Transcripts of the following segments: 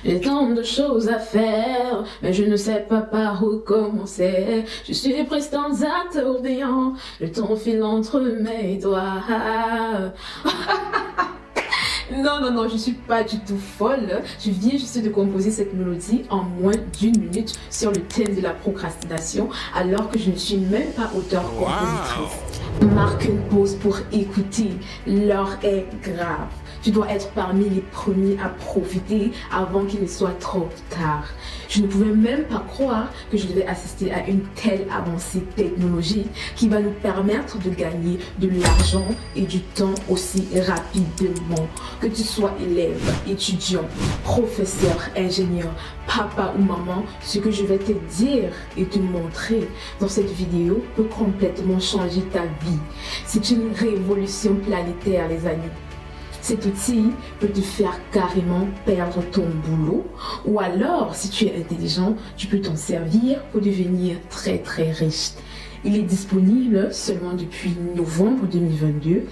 J'ai tant de choses à faire, mais je ne sais pas par où commencer. Je suis prise dans un tourbillon, le temps file entre mes doigts. Non, non, non, je suis pas du tout folle. Je viens juste de composer cette mélodie en moins d'une minute sur le thème de la procrastination, alors que je ne suis même pas auteur-compositrice. Marque une pause pour écouter, l'heure est grave. Tu dois être parmi les premiers à profiter avant qu'il ne soit trop tard. Je ne pouvais même pas croire que je devais assister à une telle avancée technologique qui va nous permettre de gagner de l'argent et du temps aussi rapidement. Que tu sois élève, étudiant, professeur, ingénieur, papa ou maman, ce que je vais te dire et te montrer dans cette vidéo peut complètement changer ta vie. C'est une révolution planétaire, les amis. Cet outil peut te faire carrément perdre ton boulot, ou alors, si tu es intelligent, tu peux t'en servir pour devenir très très riche. Il est disponible seulement depuis novembre 2022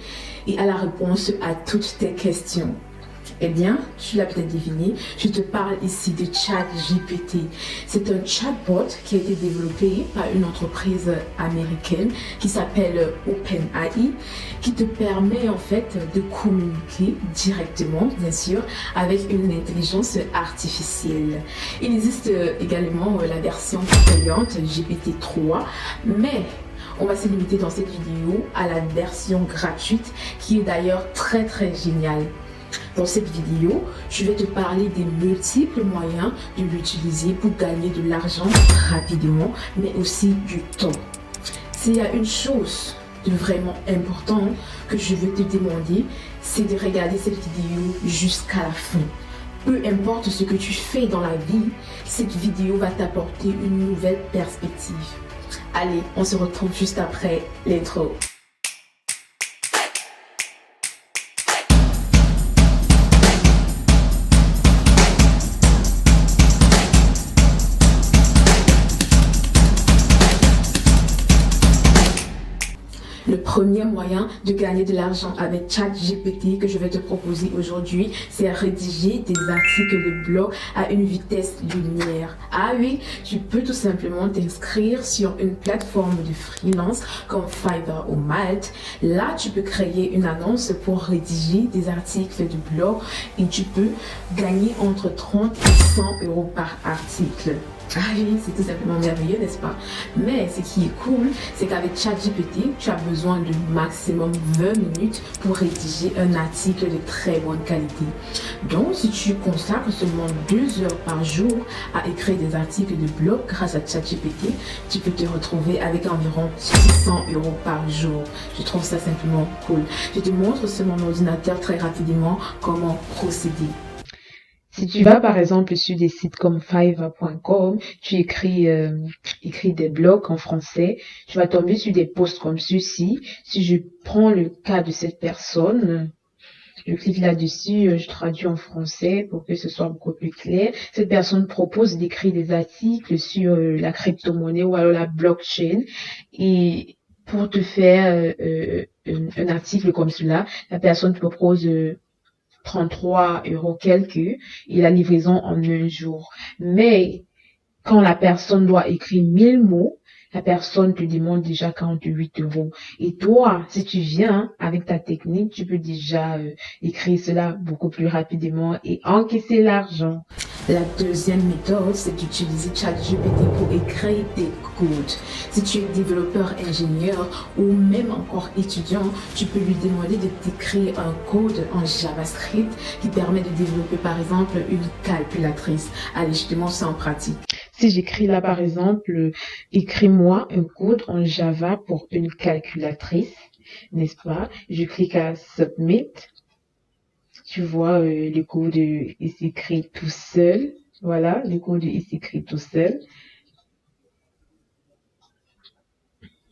et a la réponse à toutes tes questions. Eh bien, tu l'as peut-être deviné, je te parle ici de ChatGPT. C'est un chatbot qui a été développé par une entreprise américaine qui s'appelle OpenAI, qui te permet en fait de communiquer directement, bien sûr, avec une intelligence artificielle. Il existe également la version payante GPT-3, mais on va se limiter dans cette vidéo à la version gratuite qui est d'ailleurs très très géniale. Dans cette vidéo, je vais te parler des multiples moyens de l'utiliser pour gagner de l'argent rapidement, mais aussi du temps. S'il y a une chose de vraiment important que je veux te demander, c'est de regarder cette vidéo jusqu'à la fin. Peu importe ce que tu fais dans la vie, cette vidéo va t'apporter une nouvelle perspective. Allez, on se retrouve juste après l'intro. Le premier moyen de gagner de l'argent avec ChatGPT que je vais te proposer aujourd'hui, c'est rédiger des articles de blog à une vitesse lumière. Ah oui, tu peux tout simplement t'inscrire sur une plateforme de freelance comme Fiverr ou Malte. Là, tu peux créer une annonce pour rédiger des articles de blog et tu peux gagner entre 30 et 100 euros par article. Ah oui, c'est tout simplement merveilleux, n'est-ce pas? Mais ce qui est cool, c'est qu'avec ChatGPT, tu as besoin de maximum 20 minutes pour rédiger un article de très bonne qualité. Donc, si tu consacres seulement 2 heures par jour à écrire des articles de blog grâce à ChatGPT, tu peux te retrouver avec environ 600 euros par jour. Je trouve ça simplement cool. Je te montre sur mon ordinateur très rapidement comment procéder. Si tu vas par exemple sur des sites comme fiverr.com, tu écris des blogs en français, tu vas tomber sur des posts comme ceci. Si je prends le cas de cette personne, je clique là-dessus, je traduis en français pour que ce soit beaucoup plus clair. Cette personne propose d'écrire des articles sur la crypto-monnaie ou alors la blockchain. Et pour te faire un article comme cela, la personne te propose 33 euros quelques et la livraison en un jour. Mais quand la personne doit écrire 1000 mots, la personne te demande déjà 48 euros. Et toi, si tu viens avec ta technique, tu peux déjà écrire cela beaucoup plus rapidement et encaisser l'argent. La deuxième méthode, c'est d'utiliser ChatGPT pour écrire des codes. Si tu es développeur, ingénieur ou même encore étudiant, tu peux lui demander de t'écrire un code en JavaScript qui permet de développer par exemple une calculatrice. Allez, je te montre ça en pratique. Si j'écris là par exemple, écris-moi un code en Java pour une calculatrice, n'est-ce pas? Je clique à Submit. Tu vois, le code il s'écrit tout seul. Voilà, le code il s'écrit tout seul.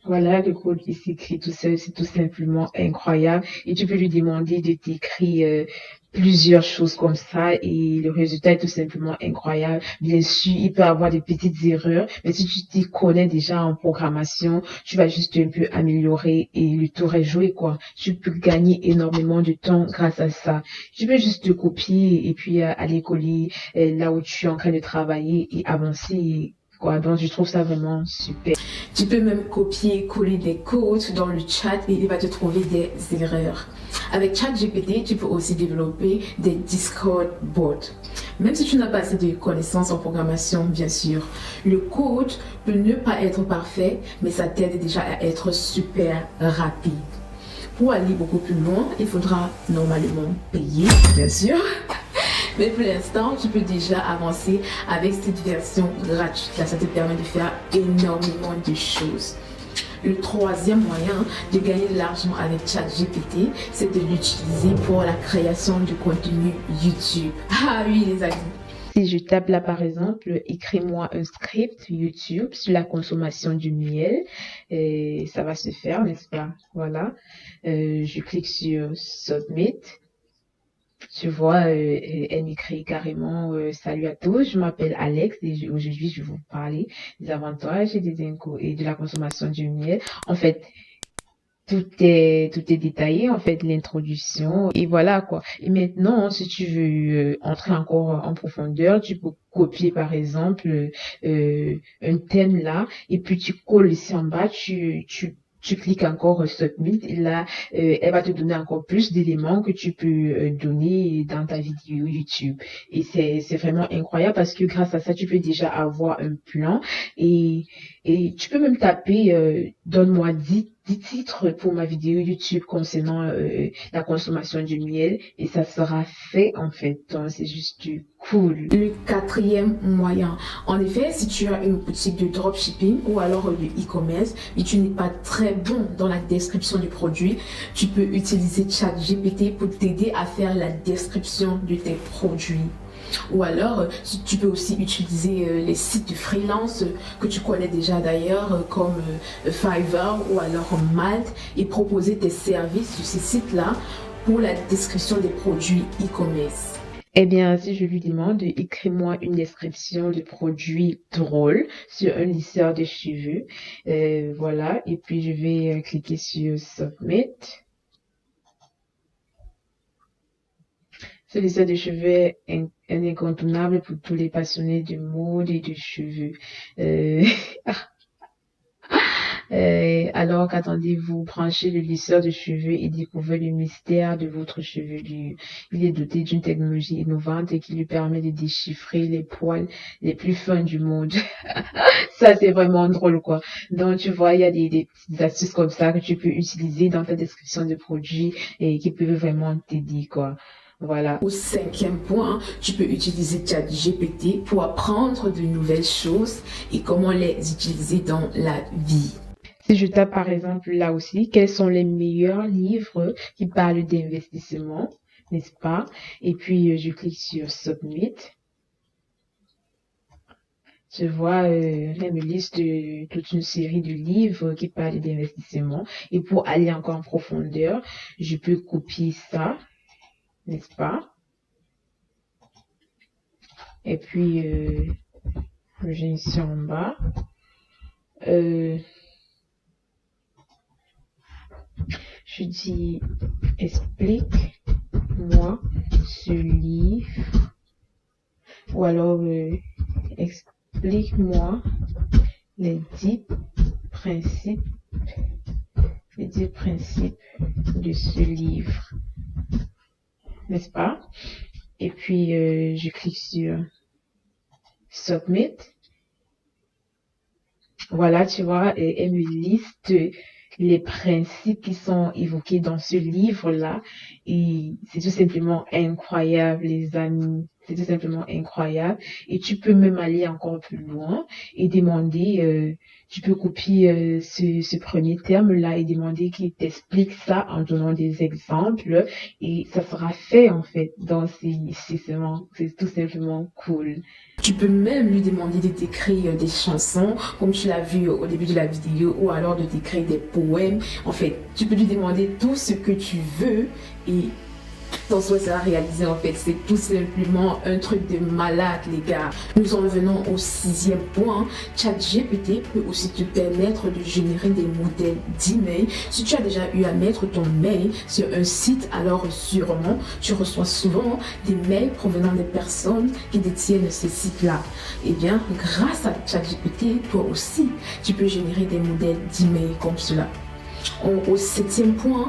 Voilà, le code il s'écrit tout seul, c'est tout simplement incroyable. Et tu peux lui demander de t'écrire plusieurs choses comme ça et le résultat est tout simplement incroyable. Bien sûr, il peut avoir des petites erreurs, mais si tu t'y connais déjà en programmation, tu vas juste un peu améliorer et le tour est joué, quoi. Tu peux gagner énormément de temps grâce à ça. Tu peux juste te copier et puis aller coller là où tu es en train de travailler et avancer. Quoi. Donc, je trouve ça vraiment super. Tu peux même copier, coller des codes dans le chat et il va te trouver des erreurs. Avec ChatGPT, tu peux aussi développer des Discord bots. Même si tu n'as pas assez de connaissances en programmation, bien sûr, le code peut ne pas être parfait, mais ça t'aide déjà à être super rapide. Pour aller beaucoup plus loin, il faudra normalement payer, bien sûr. Mais pour l'instant, tu peux déjà avancer avec cette version gratuite. Là, ça te permet de faire énormément de choses. Le troisième moyen de gagner de l'argent avec ChatGPT, c'est de l'utiliser pour la création de contenu YouTube. Ah oui, les amis. Si je tape là, par exemple, écris-moi un script YouTube sur la consommation du miel, et ça va se faire, n'est-ce pas? Voilà. Je clique sur Submit. Tu vois, elle m'écrit carrément salut à tous, je m'appelle Alex et aujourd'hui je vais vous parler des avantages et et de la consommation du miel. En fait, tout est détaillé, en fait, l'introduction et voilà quoi. Et maintenant, si tu veux entrer encore en profondeur, tu peux copier par exemple un thème là et puis tu colles ici en bas, tu cliques encore Submit et là, elle va te donner encore plus d'éléments que tu peux donner dans ta vidéo YouTube. Et c'est vraiment incroyable parce que grâce à ça, tu peux déjà avoir un plan et tu peux même taper donne-moi 10 titres pour ma vidéo YouTube concernant la consommation du miel et ça sera fait en fait. Donc c'est juste cool. Le quatrième moyen, en effet, si tu as une boutique de dropshipping ou alors de e-commerce et tu n'es pas très bon dans la description du produit, tu peux utiliser ChatGPT pour t'aider à faire la description de tes produits. Ou alors, tu peux aussi utiliser les sites de freelance que tu connais déjà d'ailleurs, comme Fiverr ou alors Malt, et proposer tes services sur ces sites-là pour la description des produits e-commerce. Eh bien, si je lui demande, écris-moi une description de produits drôles sur un lisseur de cheveux, voilà, et puis je vais cliquer sur Submit. Ce lisseur de cheveux est un incontournable pour tous les passionnés de mode et de cheveux. Alors qu'attendez-vous, branchez le lisseur de cheveux et découvrez le mystère de votre chevelure. Il est doté d'une technologie innovante et qui lui permet de déchiffrer les poils les plus fins du monde. Ça, c'est vraiment drôle, quoi. Donc, tu vois, il y a des petites astuces comme ça que tu peux utiliser dans ta description de produit et qui peuvent vraiment t'aider, quoi. Voilà. Au cinquième point, tu peux utiliser ChatGPT pour apprendre de nouvelles choses et comment les utiliser dans la vie. Si je tape par exemple là aussi, quels sont les meilleurs livres qui parlent d'investissement, n'est-ce pas? Et puis je clique sur Submit. Je vois, elle me liste toute une série de livres qui parlent d'investissement. Et pour aller encore en profondeur, je peux copier ça, n'est-ce pas? Et puis, je viens ici en bas. Je dis, explique-moi ce livre. Ou alors, explique-moi les 10 principes de ce livre. N'est-ce pas? Et puis, je clique sur Submit. Voilà, tu vois, elle me liste les principes qui sont évoqués dans ce livre-là. Et c'est tout simplement incroyable, les amis. C'est tout simplement incroyable. Et tu peux même aller encore plus loin et demander, tu peux copier ce premier terme-là et demander qu'il t'explique ça en donnant des exemples. Et ça sera fait, en fait. Donc, c'est tout simplement cool. Tu peux même lui demander de t'écrire des chansons, comme tu l'as vu au début de la vidéo, ou alors de t'écrire des poèmes. En fait, tu peux lui demander tout ce que tu veux et Ton souhait sera réalisé en fait. C'est tout simplement un truc de malade, les gars. Nous en venons au 6e point. ChatGPT peut aussi te permettre de générer des modèles d'email. Si tu as déjà eu à mettre ton mail sur un site, alors sûrement tu reçois souvent des mails provenant des personnes qui détiennent ces sites-là. Eh bien, grâce à ChatGPT, toi aussi, tu peux générer des modèles d'email comme cela. Au 7e point,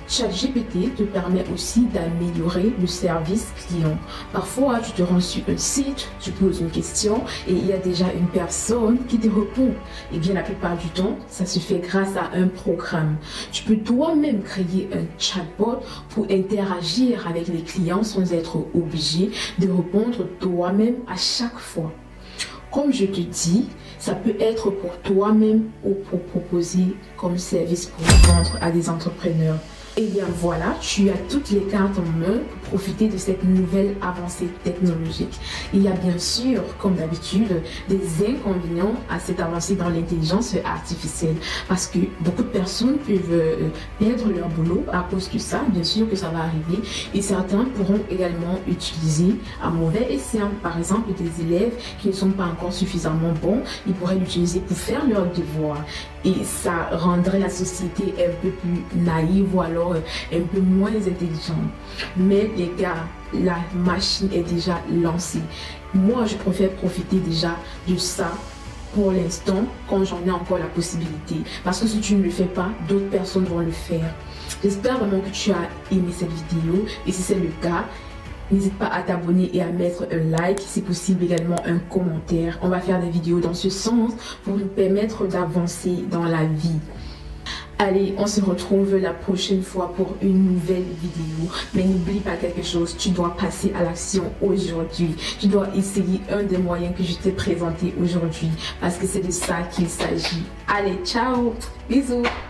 ChatGPT te permet aussi d'améliorer le service client. Parfois, tu te rends sur un site, tu poses une question et il y a déjà une personne qui te répond. Et bien, la plupart du temps, ça se fait grâce à un programme. Tu peux toi-même créer un chatbot pour interagir avec les clients sans être obligé de répondre toi-même à chaque fois. Comme je te dis, ça peut être pour toi-même ou pour proposer comme service pour vendre à des entrepreneurs. Et bien voilà, tu as toutes les cartes en main pour profiter de cette nouvelle avancée technologique. Il y a bien sûr, comme d'habitude, des inconvénients à cette avancée dans l'intelligence artificielle parce que beaucoup de personnes peuvent perdre leur boulot à cause de ça. Bien sûr que ça va arriver et certains pourront également utiliser à mauvais escient. Par exemple, des élèves qui ne sont pas encore suffisamment bons, ils pourraient l'utiliser pour faire leurs devoirs et ça rendrait la société un peu plus naïve ou alors un peu moins intelligente. Mais les gars, la machine est déjà lancée. Moi, je préfère profiter déjà de ça pour l'instant quand j'en ai encore la possibilité. Parce que si tu ne le fais pas, d'autres personnes vont le faire. J'espère vraiment que tu as aimé cette vidéo et si c'est le cas, n'hésite pas à t'abonner et à mettre un like, si possible également un commentaire. On va faire des vidéos dans ce sens pour nous permettre d'avancer dans la vie. Allez, on se retrouve la prochaine fois pour une nouvelle vidéo. Mais n'oublie pas quelque chose, tu dois passer à l'action aujourd'hui. Tu dois essayer un des moyens que je t'ai présenté aujourd'hui parce que c'est de ça qu'il s'agit. Allez, ciao, bisous.